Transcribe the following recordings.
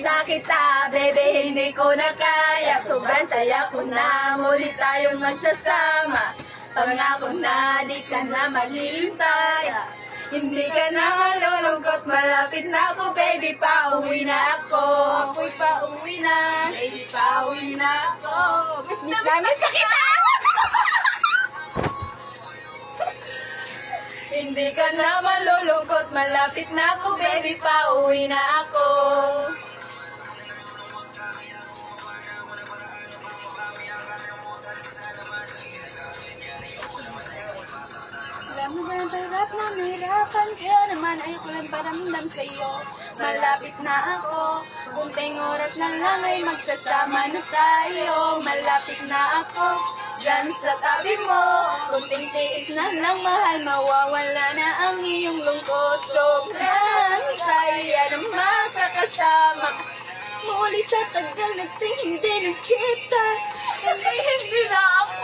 na kita, baby, hindi ko na kaya. Sobrang saya ko na, muli tayong magsasama. Pangako na, di ka na maghihintay. Hindi ka na malulungkot, malapit na ako, baby, pauwi na ako. Ako'y pauwi na, baby, pauwi na ako. Miss na kita! Hindi ka na malulungkot, malapit na ako, baby, pauwi na ako. Alam mo ba ang hirap na mahirapan, kaya naman ayoko lang paramdam sa'yo. Malapit na ako, kunting oras na lang ay magsasama na tayo. Malapit na ako, dyan sa tabi mo, kunting tiis na lang mahal, mawawala na ang iyong lungkot. Sobrang saya na makakasama muli sa tagal natin hindi nagkita. Hindi na ako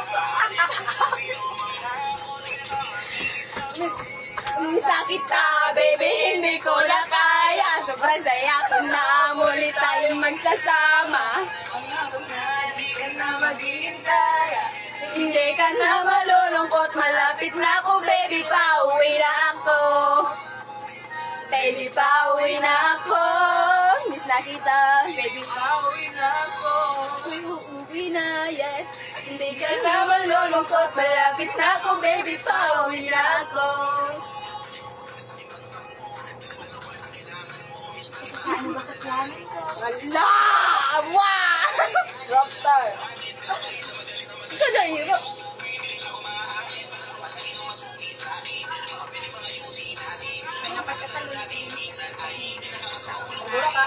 Miss na kita, baby, hindi ko na kaya. Sobrang saya ko na, muli tayong magsasama. Hindi ka na maghihintay, hindi ka na malulungkot, malapit na ako, baby, pauwi na ako. Baby, pauwi na ako. Miss na kita, baby, pauwi na ako. Uuwi na, yeah. Hindi ka na malulungkot, malapit na ako, baby, pauwi na ako. Ano ba sa plano ko? Wala! Wow! Rockstar. Ikaw dyan, hero. Gula ka.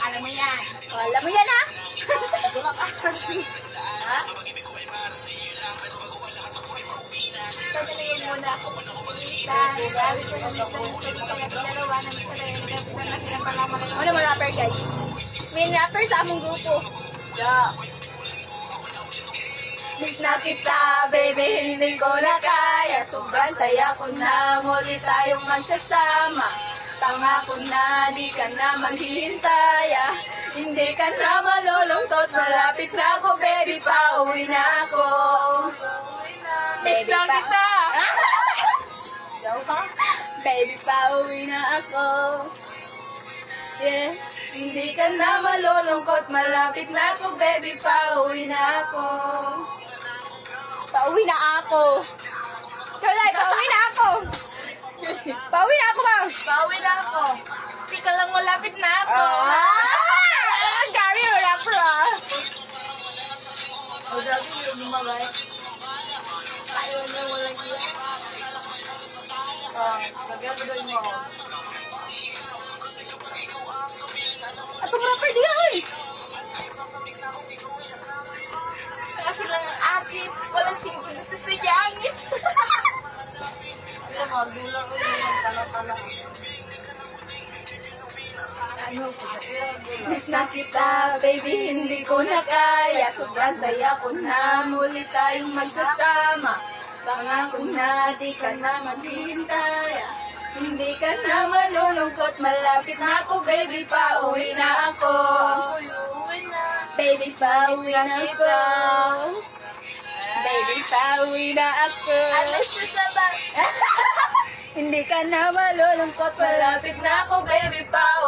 Alam mo yan. Alam mo yan, ha? Gula ka. Ha? Pagkaliin muna ako. Ano mo rapper, guys? May rapper sa among grupo. Yeah. Miss na kita, baby, hindi ko na kaya. Sobrang saya ko na, muli tayong magsasama. Pangako na, di ka na maghihintay. Hindi ka na malulungkot, malapit na ako, baby, pauwi na ako. Baby, kita. Baby, pauwi na ako. Yeah. Hindi ka na malulungkot, malapit na ako, baby, pauwi na ako. Pauwi na ako. Kalay, pauwi na ako. Pauwi na ako, bang? Pauwi na ako. Hindi ka lang malapit na ako. Gary, wala po ah. O, dati yung bumabay. Ayaw na walang iya. Nagagawin mo ako. Ato proper di ay! Kasi lang ang asit, walang singkong gusto sa yangit. Ito mga gulang ko yung tala-tala. Miss na kita, baby, hindi ko na kaya. Sobrang saya ko na, muli tayong magsasama. Pangako na, di ka na maghihintay. Hindi ka na malulungkot, malapit na ako, baby, pauwi na ako. Baby, pauwi na ako. Baby, pauwi na ako. Alas na sa bag. Hindi ka na malulungkot, malapit na ako, baby, pauwi.